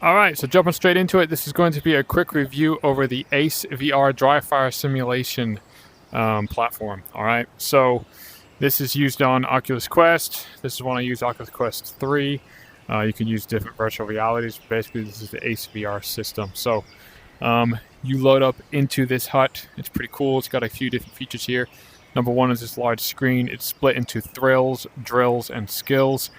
All right, so jumping straight into it, this is going to be a quick review over the Ace VR dry fire simulation platform. All right, so this is used on Oculus Quest. This is one I use, Oculus Quest 3. You can use different virtual realities. Basically, this is the Ace VR system. So you load up into this hut. It's pretty cool. It's got a few different features here. Number one is this large screen. It's split into thrills, drills, and skills.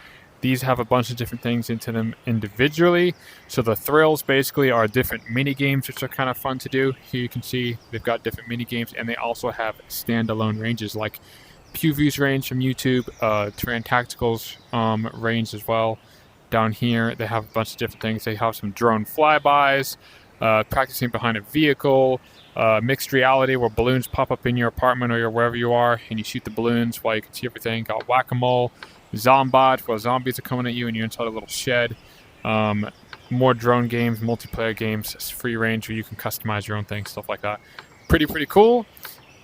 These have a bunch of different things into them individually. So the thrills basically are different mini games, which are kind of fun to do. Here you can see they've got different mini games, and they also have standalone ranges like PewView's range from YouTube, Terran Tactical's range as well. Down here, they have a bunch of different things. They have some drone flybys, practicing behind a vehicle, mixed reality where balloons pop up in your apartment or wherever you are, and you shoot the balloons while you can see everything. Got whack-a-mole. Zombot, where zombies are coming at you and you're inside a little shed. More drone games, multiplayer games, free range where you can customize your own things, stuff like that. Pretty cool.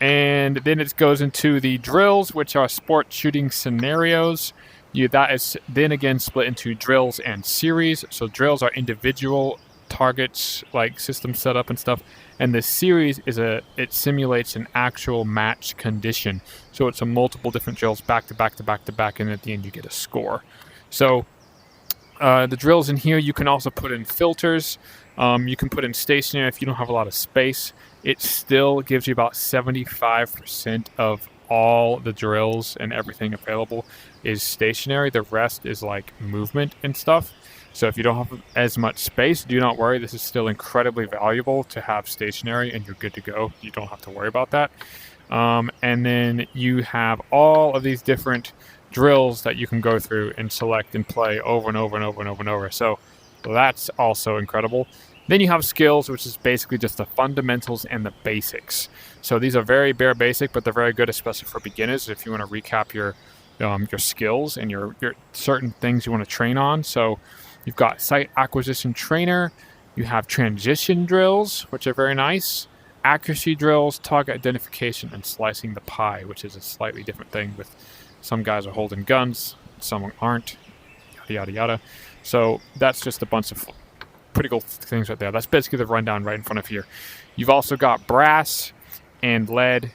And then it goes into the drills, which are sport shooting scenarios. That is then again split into drills and series. So drills are individual targets, like system setup and stuff, and the series is it simulates an actual match condition. So it's a multiple different drills back to back to back to back, and at the end you get a score. So the drills in here, you can also put in filters. You can put in stationary if you don't have a lot of space. It still gives you about 75% of all the drills and everything available is stationary. The rest is like movement and stuff. So if you don't have as much space, do not worry. This is still incredibly valuable to have stationary, and you're good to go. You don't have to worry about that. And then you have all of these different drills that you can go through and select and play over and over and over and over and over. So that's also incredible. Then you have skills, which is basically just the fundamentals and the basics. So these are very bare basic, but they're very good, especially for beginners if you want to recap your skills and your certain things you want to train on. So you've got site acquisition trainer, you have transition drills, which are very nice, accuracy drills, target identification, and slicing the pie, which is a slightly different thing with some guys are holding guns, some aren't, yada, yada, yada. So that's just a bunch of pretty cool things right there. That's basically the rundown right in front of here. You've also got brass and lead.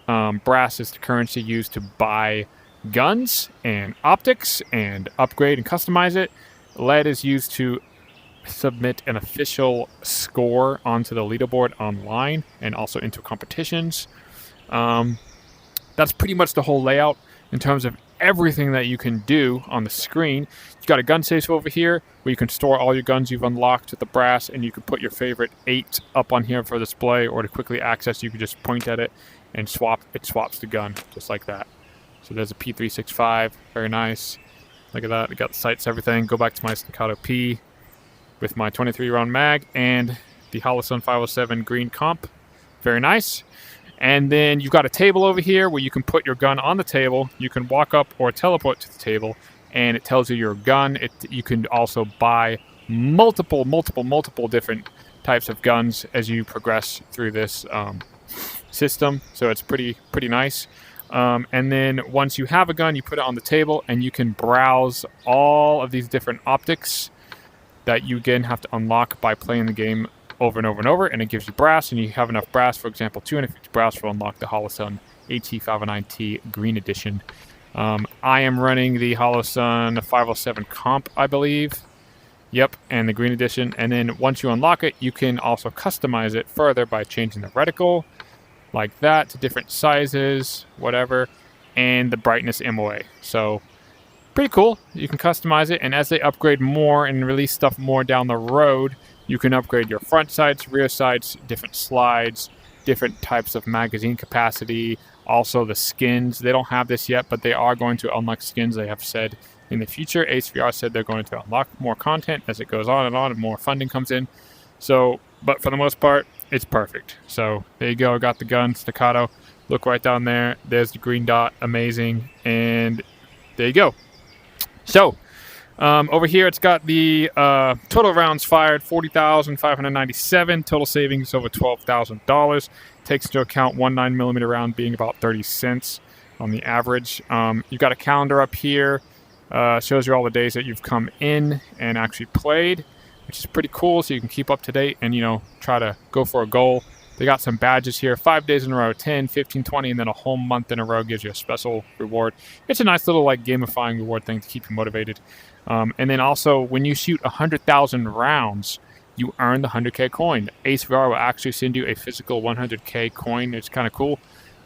Brass is the currency used to buy guns and optics and upgrade and customize it. Lead is used to submit an official score onto the leaderboard online and also into competitions. That's pretty much the whole layout in terms of everything that you can do on the screen. You've got a gun safe over here where you can store all your guns you've unlocked with the brass, and you can put your favorite 8 up on here for display, or to quickly access, you can just point at it and it swaps the gun just like that. So there's a P365, very nice. Look at that, I got the sights, everything. Go back to my Staccato P with my 23 round mag and the Holosun 507 green comp. Very nice. And then you've got a table over here where you can put your gun on the table. You can walk up or teleport to the table, and it tells you your gun. You can also buy multiple different types of guns as you progress through this system. So it's pretty nice. And then once you have a gun, you put it on the table, and you can browse all of these different optics that you again have to unlock by playing the game over and over and over, and it gives you brass, and you have enough brass, for example, 250 brass to unlock the Holosun AT509T Green Edition. I am running the Holosun 507 Comp, I believe. Yep, and the Green Edition. And then once you unlock it, you can also customize it further by changing the reticle, like that, to different sizes, whatever, and the brightness MOA. So pretty cool. You can customize it, and as they upgrade more and release stuff more down the road, you can upgrade your front sights, rear sights, different slides, different types of magazine capacity, also the skins. They don't have this yet, but they are going to unlock skins, they have said, in the future. AceVR said they're going to unlock more content as it goes on and more funding comes in. So, but for the most part, it's perfect. So there you go. I got the gun, Staccato. Look right down there. There's the green dot. Amazing. And there you go. So over here, it's got the total rounds fired, 40,597. Total savings over $12,000. Takes into account 1.9mm round being about 30 cents on the average. You've got a calendar up here. Shows you all the days that you've come in and actually played. which is pretty cool. So you can keep up to date and, you know, try to go for a goal. They got some badges here, 5 days in a row, 10, 15, 20, and then a whole month in a row gives you a special reward. It's a nice little like gamifying reward thing to keep you motivated. And then also when you shoot 100,000 rounds, you earn the 100K coin. Ace VR will actually send you a physical 100K coin. It's kind of cool.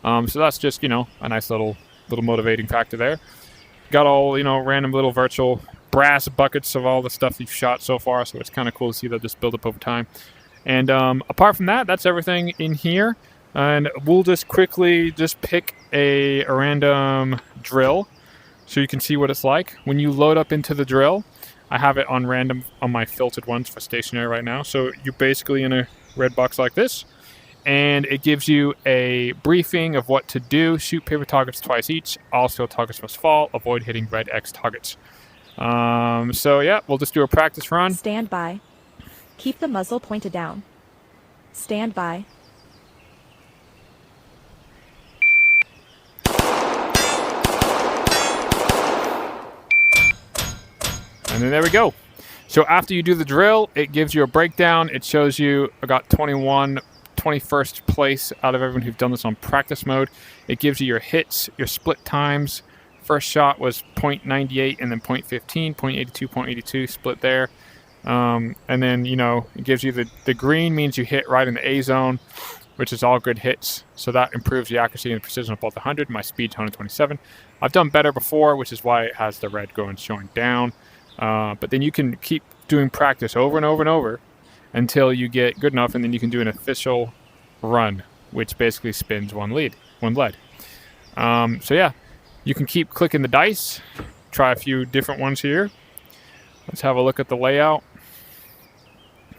So that's just, you know, a nice little motivating factor there. Got all, you know, random little virtual brass buckets of all the stuff you've shot so far. So it's kind of cool to see that just build up over time. And apart from that, that's everything in here. And we'll just quickly just pick a random drill so you can see what it's like. When you load up into the drill, I have it on random on my filtered ones for stationary right now. So you're basically in a red box like this. And it gives you a briefing of what to do. Shoot paper targets twice each. All steel targets must fall. Avoid hitting red X targets. So yeah, we'll just do a practice run. Stand by. Keep the muzzle pointed down. Stand by. And then there we go. So after you do the drill, it gives you a breakdown. It shows you I got 21st place out of everyone who've done this on practice mode. It gives you your hits, your split times. First shot was 0.98 and then 0.15, 0.82, 0.82 split there. And then, you know, it gives you the green means you hit right in the A zone, which is all good hits. So that improves the accuracy and precision of both 100. My speed's 127. I've done better before, which is why it has the red going showing down. But then you can keep doing practice over and over and over until you get good enough, and then you can do an official run, which basically spins one lead. So yeah, you can keep clicking the dice, try a few different ones here. Let's have a look at the layout.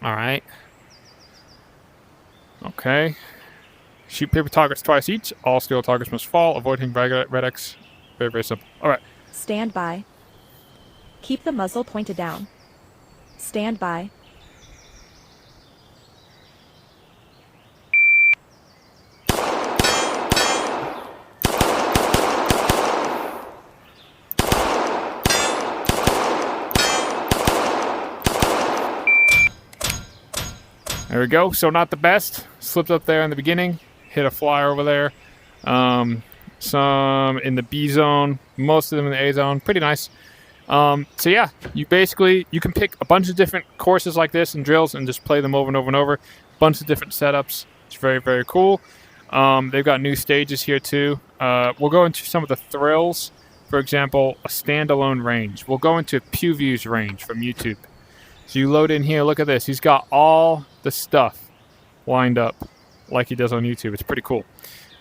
All right. Okay. Shoot paper targets twice each. All steel targets must fall. Avoid hitting red X. Very, very simple. All right. Stand by. Keep the muzzle pointed down. Stand by. There we go. So not the best. Slipped up there in the beginning. Hit a flyer over there. Some in the B zone. Most of them in the A zone. Pretty nice. So yeah, you can pick a bunch of different courses like this and drills and just play them over and over and over. Bunch of different setups. It's very, very cool. They've got new stages here too. We'll go into some of the thrills. For example, a standalone range. We'll go into PewView's range from YouTube. So you load in here, look at this. He's got all the stuff lined up like he does on YouTube. It's pretty cool.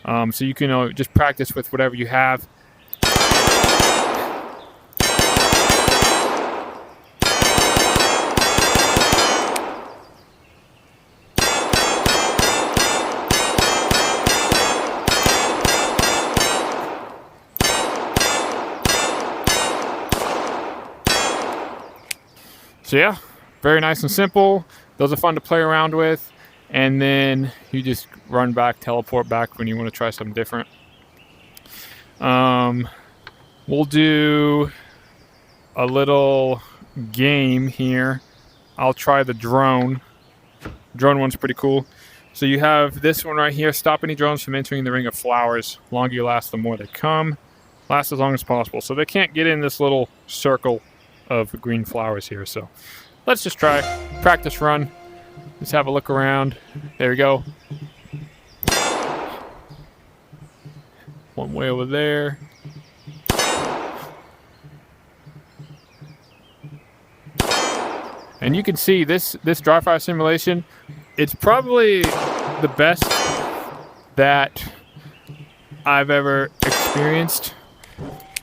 So you can just practice with whatever you have. So yeah, very nice and simple. Those are fun to play around with. And then you just run back, teleport back when you want to try something different. We'll do a little game here. I'll try the drone. Drone one's pretty cool. So you have this one right here. Stop any drones from entering the ring of flowers. The longer you last, the more they come. Last as long as possible. So they can't get in this little circle of green flowers here. So let's just try practice run. Let's have a look around. There we go. One way over there. And you can see this dry fire simulation, it's probably the best that I've ever experienced.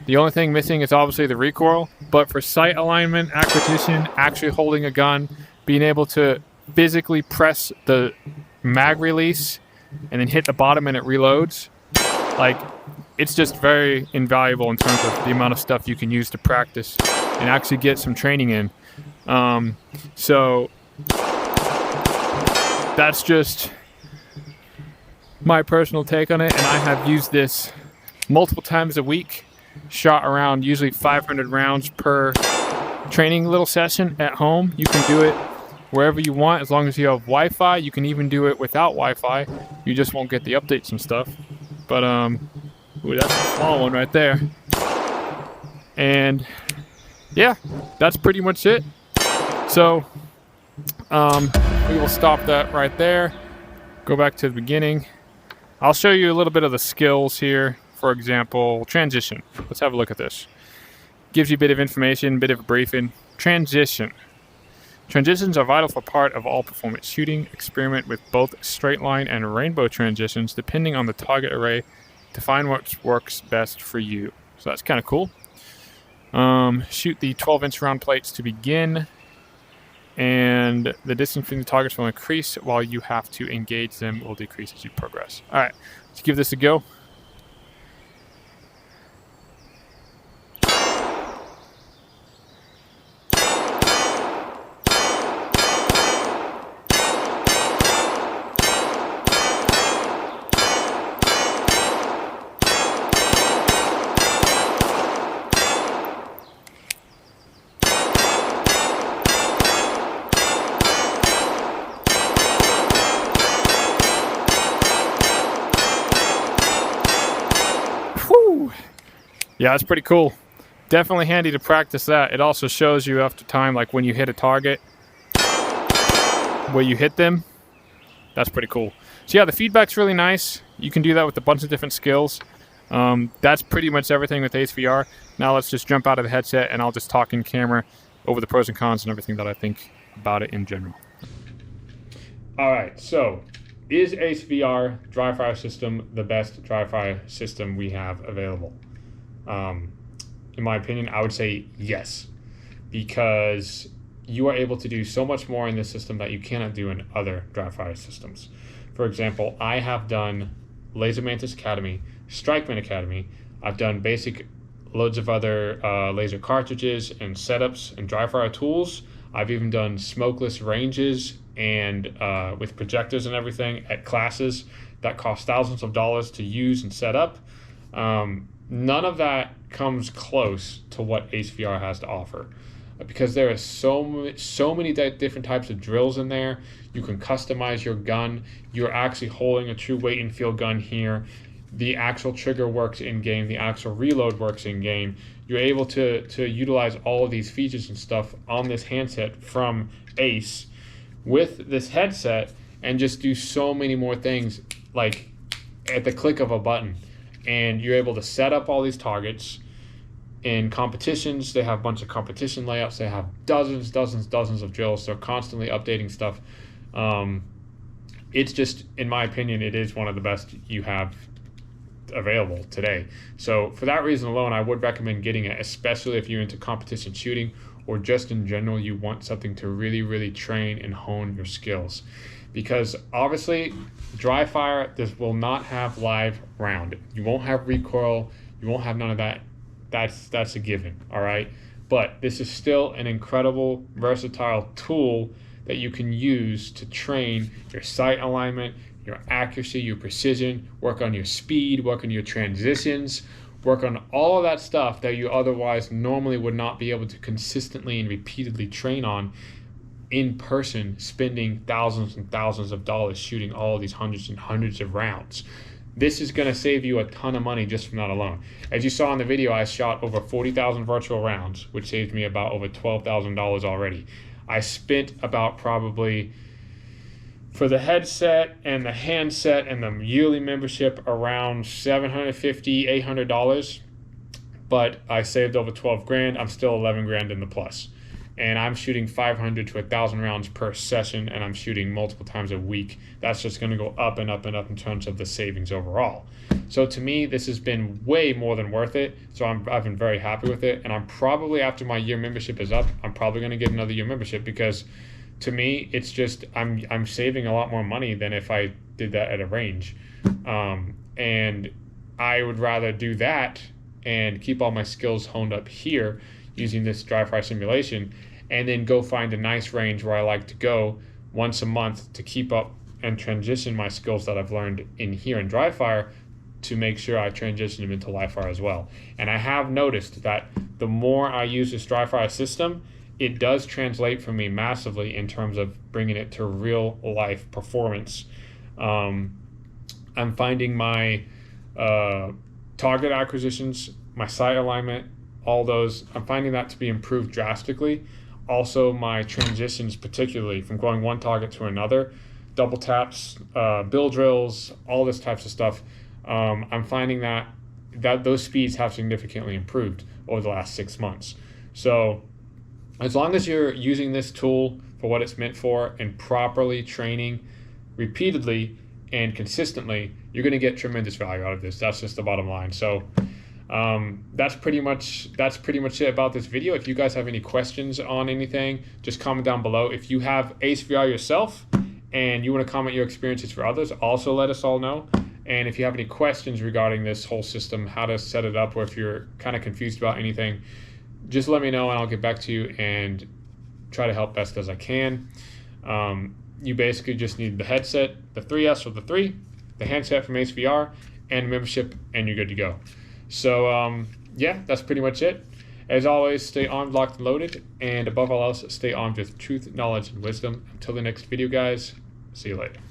The only thing missing is obviously the recoil, but for sight alignment, acquisition, actually holding a gun, being able to physically press the mag release and then hit the bottom and it reloads, like, it's just very invaluable in terms of the amount of stuff you can use to practice and actually get some training in. So that's just my personal take on it, and I have used this multiple times a week. Shot around usually 500 rounds per training little session at home. You can do it wherever you want as long as you have Wi-Fi. You can even do it without Wi-Fi. You just won't get the updates and stuff. But ooh, that's a small one right there. And yeah, that's pretty much it. So we will stop that right there. Go back to the beginning. I'll show you a little bit of the skills here. For example, transition. Let's have a look at this. Gives you a bit of information, a bit of a briefing. Transition. Transitions are vital for part of all performance shooting. Experiment with both straight line and rainbow transitions depending on the target array to find what works best for you. So that's kind of cool. Shoot the 12-inch round plates to begin, and the distance between the targets will increase while you have to engage them will decrease as you progress. All right, let's give this a go. Yeah, it's pretty cool. Definitely handy to practice that. It also shows you after time, like when you hit a target, where you hit them. That's pretty cool. So yeah, the feedback's really nice. You can do that with a bunch of different skills. That's pretty much everything with Ace VR. Now let's just jump out of the headset and I'll just talk in camera over the pros and cons and everything that I think about it in general. All right, so is Ace VR dry fire system the best dry fire system we have available? In my opinion, I would say yes, because you are able to do so much more in this system that you cannot do in other dry fire systems. For example, I have done Laser Mantis Academy, Strikeman Academy. I've done basic loads of other laser cartridges and setups and dry fire tools. I've even done smokeless ranges and with projectors and everything at classes that cost thousands of dollars to use and set up. None of that comes close to what Ace VR has to offer, because there are so many different types of drills in there. You can customize your gun. You're actually holding a true weight and feel gun here. The actual trigger works in game. The actual reload works in game. You're able to utilize all of these features and stuff on this handset from Ace with this headset and just do so many more things, like at the click of a button. And you're able to set up all these targets in competitions. They have a bunch of competition layouts. They have dozens of drills. They're constantly updating stuff. It's just, in my opinion, it is one of the best you have available today. So for that reason alone, I would recommend getting it, especially if you're into competition shooting or just in general you want something to really train and hone your skills. Because obviously dry fire, this will not have live round. You won't have recoil. You won't have none of that. That's a given, all right? But this is still an incredible, versatile tool that you can use to train your sight alignment, your accuracy, your precision, work on your speed, work on your transitions, work on all of that stuff that you otherwise normally would not be able to consistently and repeatedly train on in person, spending thousands and thousands of dollars shooting all of these hundreds and hundreds of rounds. This is going to save you a ton of money just from that alone. As you saw in the video, I shot over 40,000 virtual rounds, which saved me about over $12,000 already. I spent about probably, for the headset and the handset and the yearly membership, around $750, $800, but I saved over 12 grand. I'm still 11 grand in the plus. And I'm shooting 500 to 1,000 rounds per session, and I'm shooting multiple times a week. That's just going to go up and up and up in terms of the savings overall. So to me, this has been way more than worth it. So I've been very happy with it. And I'm probably, after my year membership is up, I'm probably going to get another year membership, because to me, it's just, I'm saving a lot more money than if I did that at a range. And I would rather do that and keep all my skills honed up here using this dry fire simulation, and then go find a nice range where I like to go once a month to keep up and transition my skills that I've learned in here in dry fire to make sure I transition them into live fire as well. And I have noticed that the more I use this dry fire system it does translate for me massively in terms of bringing it to real life performance. I'm finding my target acquisitions, my site alignment, all those, I'm finding that to be improved drastically. Also, my transitions, particularly from going one target to another, double taps, bill drills, all this types of stuff. I'm finding that those speeds have significantly improved over the last 6 months. So as long as you're using this tool for what it's meant for and properly training repeatedly and consistently, you're going to get tremendous value out of this. That's just the bottom line. So that's pretty much it about this video. If you guys have any questions on anything, just comment down below. If you have Ace VR yourself and you want to comment your experiences for others, also let us all know. And if you have any questions regarding this whole system, how to set it up, or if you're kind of confused about anything, just let me know and I'll get back to you and try to help best as I can. You basically just need the headset, the 3S or the 3, the handset from Ace VR, and membership, and you're good to go. So yeah, that's pretty much it. As always, stay armed, locked, and loaded, and above all else, stay armed with truth, knowledge, and wisdom. Until the next video, guys, see you later.